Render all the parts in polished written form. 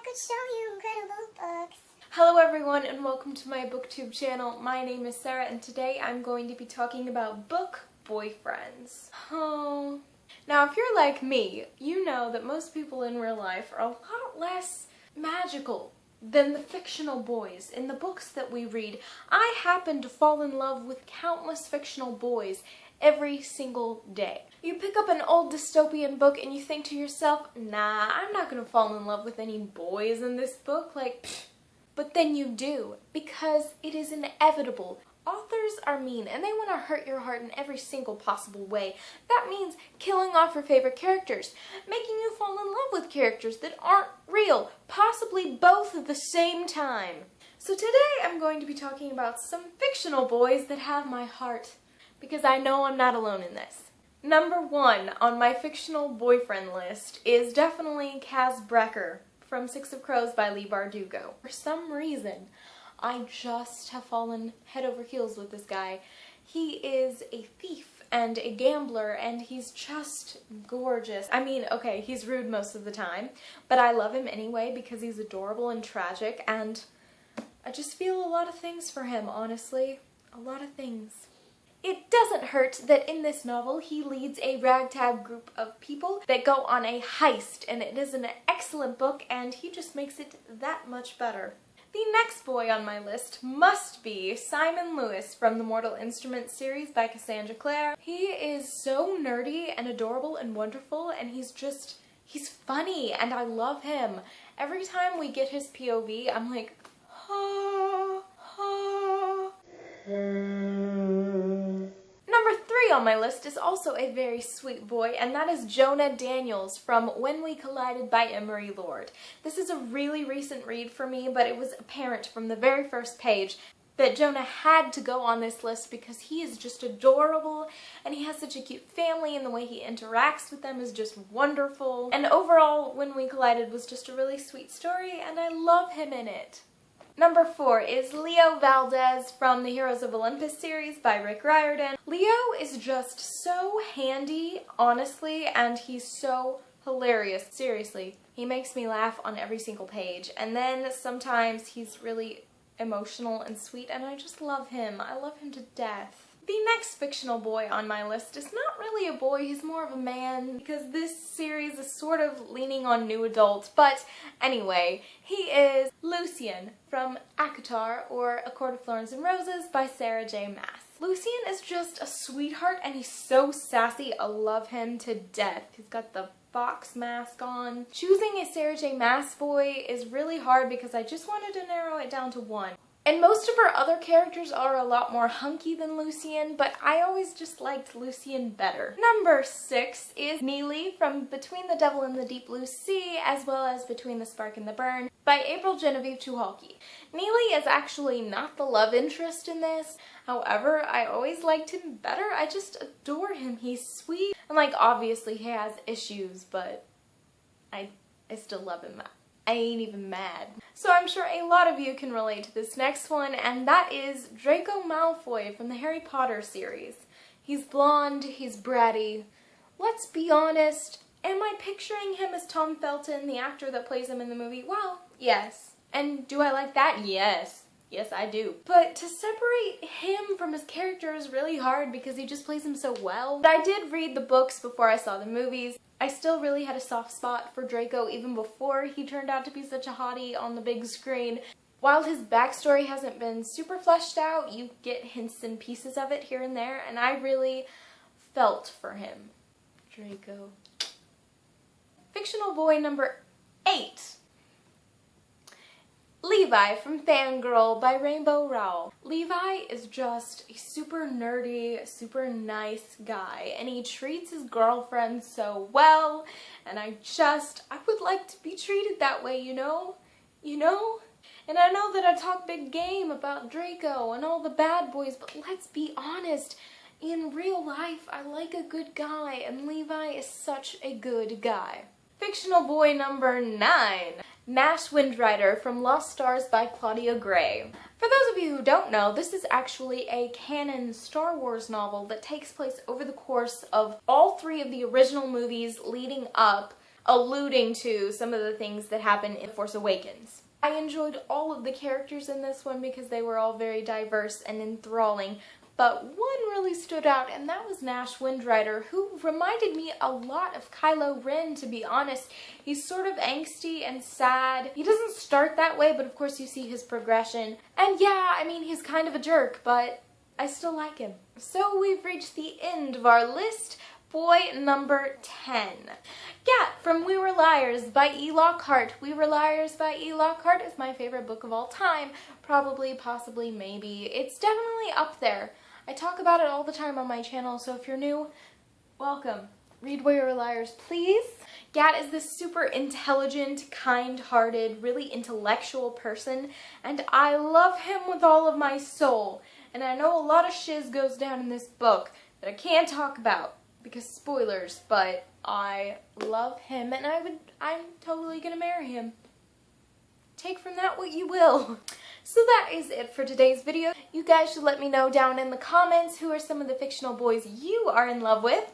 could show you incredible books. Hello everyone and welcome to my booktube channel. My name is Sarah and today I'm going to be talking about book boyfriends. Oh. Now if you're like me, you know that most people in real life are a lot less magical than the fictional boys in the books that we read. I happen to fall in love with countless fictional boys every single day. You pick up an old dystopian book and you think to yourself, nah, I'm not gonna fall in love with any boys in this book, like, pfft. But then you do, because it is inevitable. Authors are mean and they want to hurt your heart in every single possible way. That means killing off your favorite characters, making you fall in love with characters that aren't real, possibly both at the same time. So today I'm going to be talking about some fictional boys that have my heart, because I know I'm not alone in this. Number 1 on my fictional boyfriend list is definitely Kaz Brekker from Six of Crows by Leigh Bardugo. For some reason, I just have fallen head over heels with this guy. He is a thief and a gambler and he's just gorgeous. I mean, okay, he's rude most of the time, but I love him anyway because he's adorable and tragic, and I just feel a lot of things for him, honestly. A lot of things. It doesn't hurt that in this novel he leads a ragtag group of people that go on a heist, and it is an excellent book and he just makes it that much better. The next boy on my list must be Simon Lewis from the Mortal Instruments series by Cassandra Clare. He is so nerdy and adorable and wonderful, and he's funny and I love him. Every time we get his POV, I'm like, ha, ha. Number 3 on my list is also a very sweet boy, and that is Jonah Daniels from When We Collided by Emery Lord. This is a really recent read for me, but it was apparent from the very first page that Jonah had to go on this list because he is just adorable and he has such a cute family and the way he interacts with them is just wonderful. And overall, When We Collided was just a really sweet story and I love him in it. Number 4 is Leo Valdez from the Heroes of Olympus series by Rick Riordan. Leo is just so handy, honestly, and he's so hilarious. Seriously, he makes me laugh on every single page. And then sometimes he's really emotional and sweet, and I just love him. I love him to death. The next fictional boy on my list is not really a boy, he's more of a man, because this series is sort of leaning on new adult, but anyway, he is Lucien from ACOTAR, or A Court of Thorns and Roses by Sarah J. Maas. Lucien is just a sweetheart and he's so sassy, I love him to death. He's got the fox mask on. Choosing a Sarah J. Maas boy is really hard because I just wanted to narrow it down to one. And most of her other characters are a lot more hunky than Lucien, but I always just liked Lucien better. Number 6 is Neely from Between the Devil and the Deep Blue Sea, as well as Between the Spark and the Burn by April Genevieve Tucholke. Neely is actually not the love interest in this. However, I always liked him better. I just adore him. He's sweet. And like, obviously he has issues, but I still love him. I ain't even mad. So I'm sure a lot of you can relate to this next one, and that is Draco Malfoy from the Harry Potter series. He's blonde, he's bratty. Let's be honest, am I picturing him as Tom Felton, the actor that plays him in the movie? Well, yes. And do I like that? Yes. Yes, I do. But to separate him from his character is really hard because he just plays him so well. But I did read the books before I saw the movies. I still really had a soft spot for Draco even before he turned out to be such a hottie on the big screen. While his backstory hasn't been super fleshed out, you get hints and pieces of it here and there, and I really felt for him. Draco. Fictional boy number 8. Levi from Fangirl by Rainbow Rowell. Levi is just a super nerdy, super nice guy, and he treats his girlfriend so well, and I would like to be treated that way, you know? You know? And I know that I talk big game about Draco and all the bad boys, but let's be honest. In real life, I like a good guy, and Levi is such a good guy. Fictional boy number 9. Nash Windrider from Lost Stars by Claudia Gray. For those of you who don't know, this is actually a canon Star Wars novel that takes place over the course of all 3 of the original movies leading up alluding to some of the things that happen in Force Awakens. I enjoyed all of the characters in this one because they were all very diverse and enthralling, but one really stood out, and that was Nash Windrider, who reminded me a lot of Kylo Ren, to be honest. He's sort of angsty and sad. He doesn't start that way, but of course you see his progression. And yeah, I mean, he's kind of a jerk, but I still like him. So we've reached the end of our list. Boy number 10. Gat from We Were Liars by E. Lockhart. We Were Liars by E. Lockhart is my favorite book of all time. Probably, possibly, maybe. It's definitely up there. I talk about it all the time on my channel, so if you're new, welcome. Read We Were Liars, please. Gat is this super intelligent, kind-hearted, really intellectual person, and I love him with all of my soul. And I know a lot of shiz goes down in this book that I can't talk about because spoilers, but I love him and I'm totally gonna marry him. Take from that what you will. So that is it for today's video. You guys should let me know down in the comments who are some of the fictional boys you are in love with.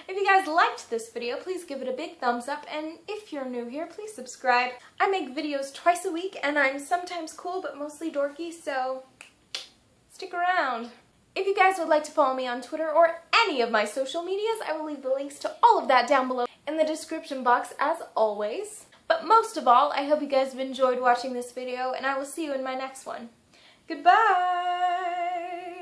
If you guys liked this video, please give it a big thumbs up, and if you're new here, please subscribe. I make videos twice a week, and I'm sometimes cool but mostly dorky, so stick around. If you guys would like to follow me on Twitter or any of my social medias, I will leave the links to all of that down below in the description box as always. But most of all, I hope you guys have enjoyed watching this video, and I will see you in my next one. Goodbye!